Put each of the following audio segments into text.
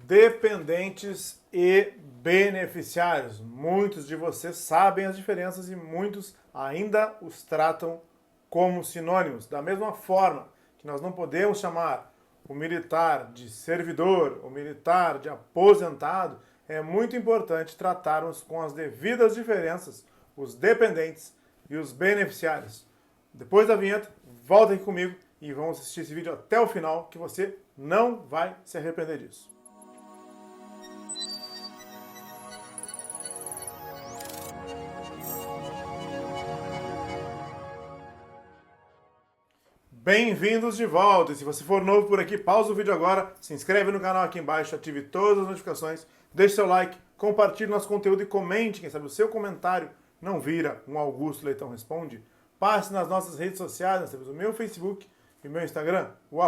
Dependentes e beneficiários. Muitos de vocês sabem as diferenças e muitos ainda os tratam como sinônimos. Da mesma forma que nós não podemos chamar o militar de servidor, o militar de aposentado, é muito importante tratarmos com as devidas diferenças os dependentes e os beneficiários. Depois da vinheta, volta aqui comigo e vamos assistir esse vídeo até o final, que você não vai se arrepender disso. Bem-vindos de volta! E se você for novo por aqui, pausa o vídeo agora, se inscreve no canal aqui embaixo, ative todas as notificações, deixe seu like, compartilhe nosso conteúdo e comente, quem sabe o seu comentário não vira um Augusto Leitão Responde. Passe nas nossas redes sociais, nós temos o meu Facebook e o meu Instagram, o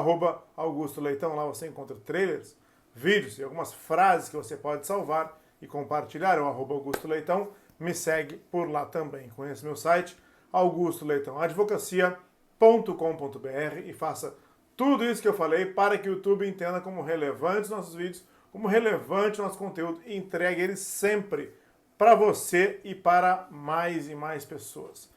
@Augusto Leitão, lá você encontra trailers, vídeos e algumas frases que você pode salvar e compartilhar, é o @Augusto Leitão, me segue por lá também. Conheça meu site, Augusto Leitão Advocacia.com.br e faça tudo isso que eu falei para que o YouTube entenda como relevantes nossos vídeos, como relevante nosso conteúdo e entregue ele sempre para você e para mais e mais pessoas.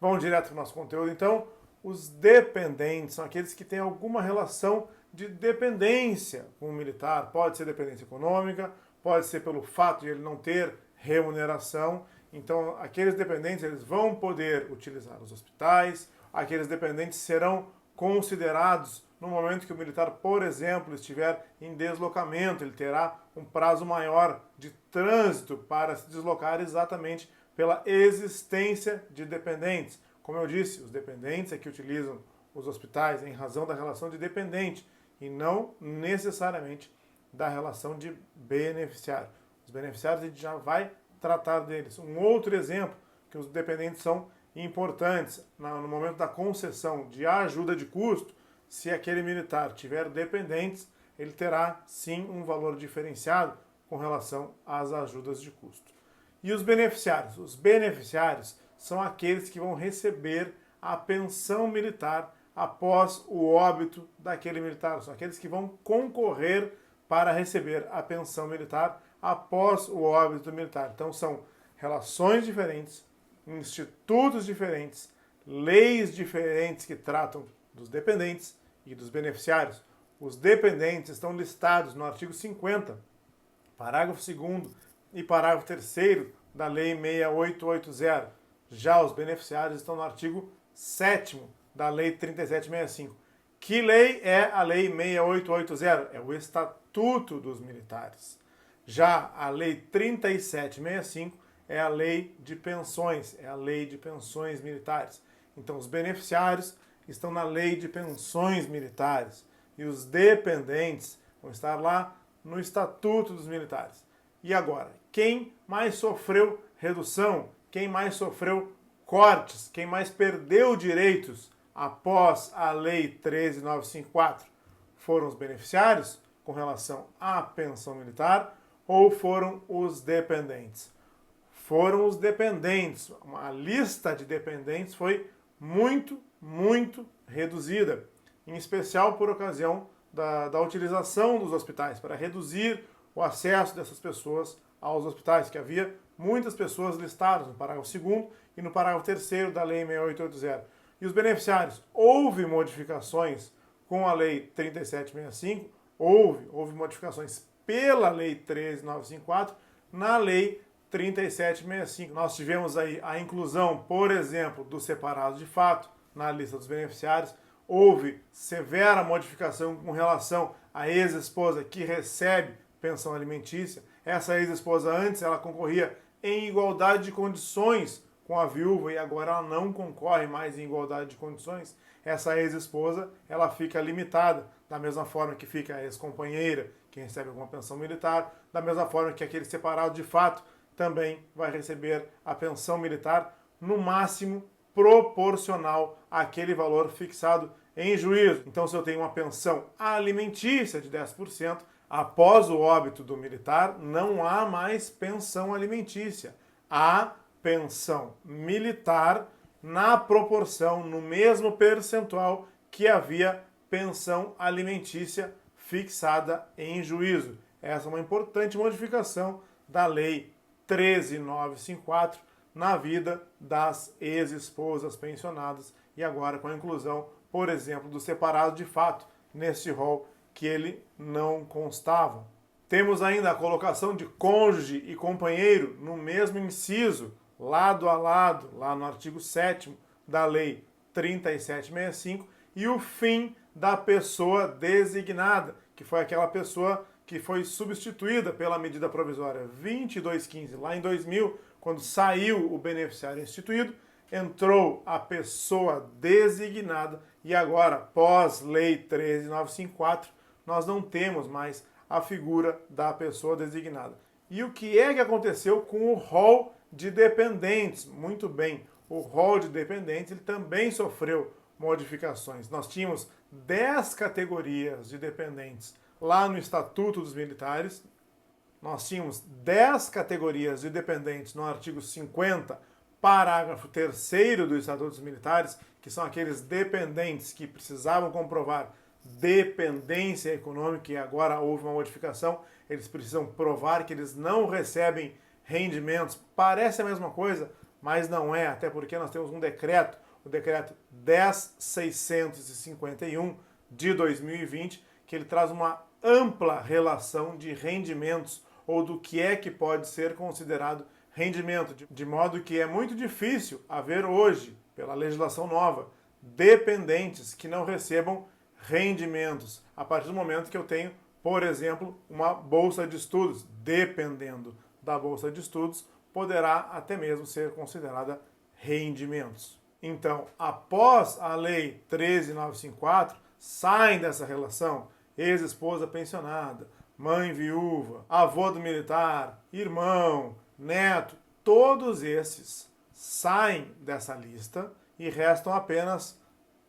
Vamos direto para o nosso conteúdo então. Os dependentes são aqueles que têm alguma relação de dependência com o militar. Pode ser dependência econômica, pode ser pelo fato de ele não ter remuneração. Então, aqueles dependentes eles vão poder utilizar os hospitais. Aqueles dependentes serão considerados no momento que o militar, por exemplo, estiver em deslocamento. Ele terá um prazo maior de trânsito para se deslocar exatamente pela existência de dependentes. Como eu disse, os dependentes é que utilizam os hospitais em razão da relação de dependente e não necessariamente da relação de beneficiário. Os beneficiários a gente já vai tratar deles. Um outro exemplo que os dependentes são importantes no momento da concessão de ajuda de custo, se aquele militar tiver dependentes, ele terá sim um valor diferenciado com relação às ajudas de custo. E os beneficiários? Os beneficiários são aqueles que vão receber a pensão militar após o óbito daquele militar. São aqueles que vão concorrer para receber a pensão militar após o óbito do militar. Então são relações diferentes, institutos diferentes, leis diferentes que tratam dos dependentes e dos beneficiários. Os dependentes estão listados no artigo 50, parágrafo 2º e parágrafo 3º da Lei 6880. Já os beneficiários estão no artigo 7º da Lei 3765. Que lei é a Lei 6880? É o Estatuto dos Militares. Já a Lei 3765 é a lei de pensões, é a lei de pensões militares. Então, os beneficiários estão na lei de pensões militares e os dependentes vão estar lá no Estatuto dos Militares. E agora, quem mais sofreu redução, quem mais sofreu cortes, quem mais perdeu direitos após a Lei 13954? Foram os beneficiários com relação à pensão militar ou foram os dependentes? Foram os dependentes. A lista de dependentes foi muito reduzida, em especial por ocasião da utilização dos hospitais, para reduzir o acesso dessas pessoas aos hospitais, que havia muitas pessoas listadas no parágrafo 2º e no parágrafo 3º da Lei 6880. E os beneficiários, houve modificações com a Lei 3765, houve modificações pela Lei 13954, na Lei 3765. Nós tivemos aí a inclusão, por exemplo, do separado de fato na lista dos beneficiários. Houve severa modificação com relação à ex-esposa que recebe pensão alimentícia. Essa ex-esposa antes ela concorria em igualdade de condições com a viúva e agora ela não concorre mais em igualdade de condições. Essa ex-esposa ela fica limitada, da mesma forma que fica a ex-companheira que recebe alguma pensão militar, da mesma forma que aquele separado de fato também vai receber a pensão militar, no máximo proporcional àquele valor fixado em juízo. Então, se eu tenho uma pensão alimentícia de 10%, após o óbito do militar, não há mais pensão alimentícia. Há pensão militar na proporção, no mesmo percentual que havia pensão alimentícia fixada em juízo. Essa é uma importante modificação da Lei 13.954 na vida das ex-esposas pensionadas e agora com a inclusão, por exemplo, do separado de fato neste rol que ele não constava. Temos ainda a colocação de cônjuge e companheiro no mesmo inciso, lado a lado, lá no artigo 7º da Lei 3765, e o fim da pessoa designada, que foi aquela pessoa que foi substituída pela medida provisória 2215, lá em 2000, quando saiu o beneficiário instituído, entrou a pessoa designada e agora, pós-Lei 13.954, nós não temos mais a figura da pessoa designada. E o que é que aconteceu com o rol de dependentes? Muito bem, o rol de dependentes ele também sofreu modificações. Nós tínhamos 10 categorias de dependentes lá no Estatuto dos Militares. Nós tínhamos 10 categorias de dependentes no artigo 50, parágrafo 3º do Estatuto dos Militares, que são aqueles dependentes que precisavam comprovar dependência econômica, e agora houve uma modificação, eles precisam provar que eles não recebem rendimentos. Parece a mesma coisa, mas não é, até porque nós temos um decreto, o decreto 10.651 de 2020, que ele traz uma ampla relação de rendimentos ou do que é que pode ser considerado rendimento, de modo que é muito difícil haver hoje, pela legislação nova, dependentes que não recebam rendimentos, a partir do momento que eu tenho, por exemplo, uma bolsa de estudos. Dependendo da bolsa de estudos, poderá até mesmo ser considerada rendimentos. Então, após a Lei 13.954, saem dessa relação ex-esposa pensionada, mãe viúva, avô do militar, irmão, neto, todos esses saem dessa lista e restam apenas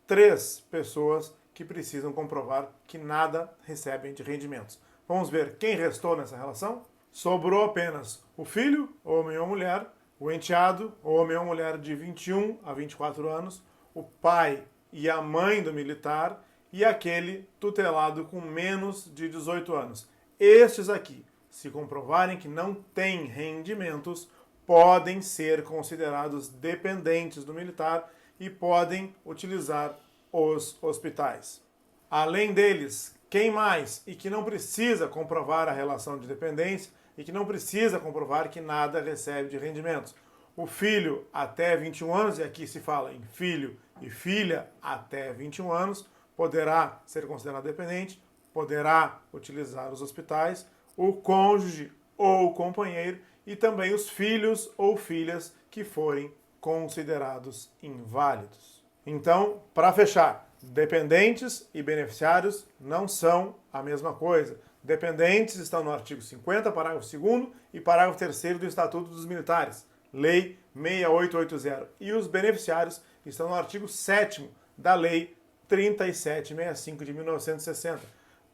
3 pessoas que precisam comprovar que nada recebem de rendimentos. Vamos ver quem restou nessa relação? Sobrou apenas o filho, homem ou mulher, o enteado, homem ou mulher de 21 a 24 anos, o pai e a mãe do militar e aquele tutelado com menos de 18 anos. Estes aqui, se comprovarem que não têm rendimentos, podem ser considerados dependentes do militar e podem utilizar os hospitais. Além deles, quem mais e que não precisa comprovar a relação de dependência e que não precisa comprovar que nada recebe de rendimentos? O filho até 21 anos, e aqui se fala em filho e filha até 21 anos, poderá ser considerado dependente, poderá utilizar os hospitais, o cônjuge ou o companheiro e também os filhos ou filhas que forem considerados inválidos. Então, para fechar, dependentes e beneficiários não são a mesma coisa. Dependentes estão no artigo 50, parágrafo 2º e parágrafo 3º do Estatuto dos Militares, Lei 6880. E os beneficiários estão no artigo 7º da Lei 3765 de 1960.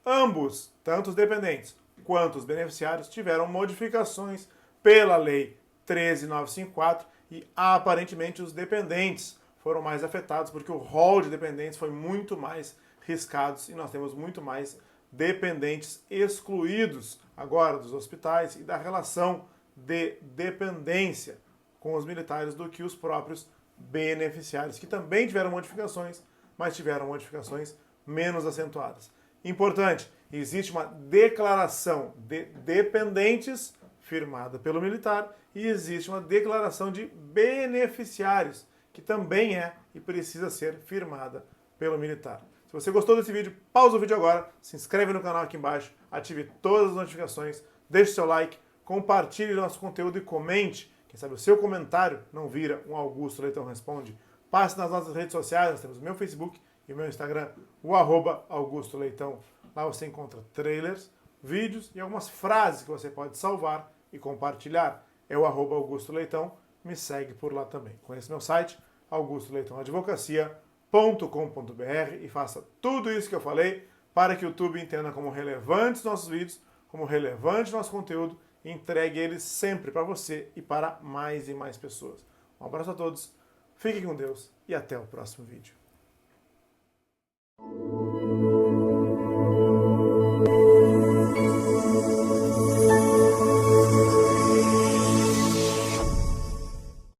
Ambos, tanto os dependentes quanto os beneficiários, tiveram modificações pela Lei 13.954 e aparentemente os dependentes foram mais afetados porque o rol de dependentes foi muito mais riscados e nós temos muito mais dependentes excluídos agora dos hospitais e da relação de dependência com os militares do que os próprios beneficiários, que também tiveram modificações, mas tiveram modificações menos acentuadas. Importante, existe uma declaração de dependentes firmada pelo militar e existe uma declaração de beneficiários, que também é e precisa ser firmada pelo militar. Se você gostou desse vídeo, pausa o vídeo agora, se inscreve no canal aqui embaixo, ative todas as notificações, deixe seu like, compartilhe nosso conteúdo e comente. Quem sabe o seu comentário não vira um Augusto Leitão Responde. Passe nas nossas redes sociais, nós temos o meu Facebook e o meu Instagram, o @Augusto Leitão. Lá você encontra trailers, vídeos e algumas frases que você pode salvar e compartilhar. É o @Augusto Leitão, me segue por lá também. Conheça meu site, augustoleitãoadvocacia.com.br e faça tudo isso que eu falei para que o YouTube entenda como relevantes nossos vídeos, como relevante nosso conteúdo e entregue eles sempre para você e para mais e mais pessoas. Um abraço a todos, fiquem com Deus e até o próximo vídeo.